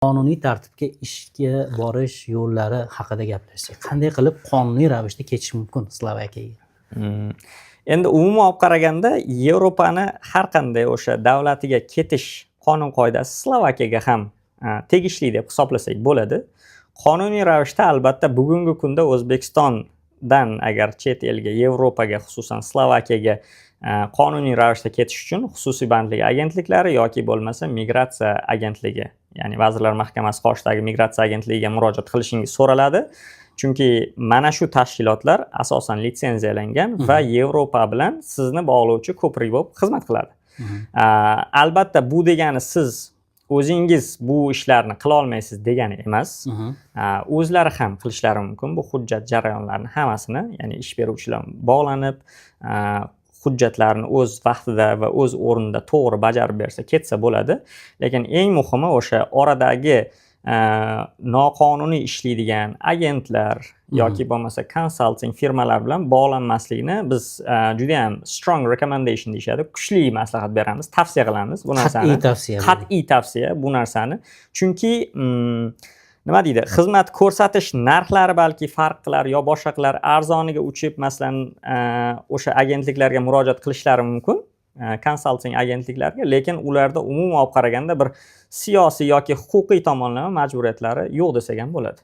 Qonuniy tartibga ishga borish yo'llari haqida gaplashsak, qanday qilib qonuniy ravishda ketish mumkin Slovakiyaga? Endi umuman olib qaraganda Yevropani har qanday o'sha davlatiga ketish qonun qoidasi Slovakiyaga ham tegishli deb hisoblasak bo'ladi. Qonuniy ravishda albatta bugungi kunda O'zbekistondan agar chet elga, Yevropaga, xususan Slovakiyaga qonuniy ravishda ketish uchun xususiy bandlik agentliklari yoki bo'lmasa migratsiya agentligi, ya'ni Vazirlar Mahkamasi qoshidagi migratsiya agentligiga murojaat qilishingiz so'raladi. Chunki mana shu tashkilotlar asosan litsenziyalangan va Yevropa bilan sizni bog'lovchi ko'prik bo'lib xizmat qiladi. Albatta bu degani siz o'zingiz bu ishlarni qila olmaysiz degani emas. O'zlari ham qilishlari mumkin bu hujjat jarayonlarini hammasini, ya'ni ish beruvchilar bog'lanib, hujjatlarni o'z vaqtida va o'z o'rnida to'g'ri bajarib bersa ketsa bo'ladi. Lekin eng muhimi o'sha oradagi noqonuniy ishlaydigan agentlar yoki bo'lmasa consulting firmalar bilan bog'lanmaslikni biz juda ham strong recommendation deyishadi, kuchli maslahat beramiz, tavsiya qilamiz bu narsani. Qat'iy tavsiya bu narsani. Chunki nima deydi, xizmat ko'rsatish narxlari balki farq qilar yo boshqa qilar, arzoniga uchib masalan o'sha agentliklarga murojaat qilishlari mumkin. Consulting agentliklarga, lekin ularda umuman olib qaraganda bir siyosiy yoki huquqiy tomonlama majburiyatlari yo'q desak ham bo'ladi.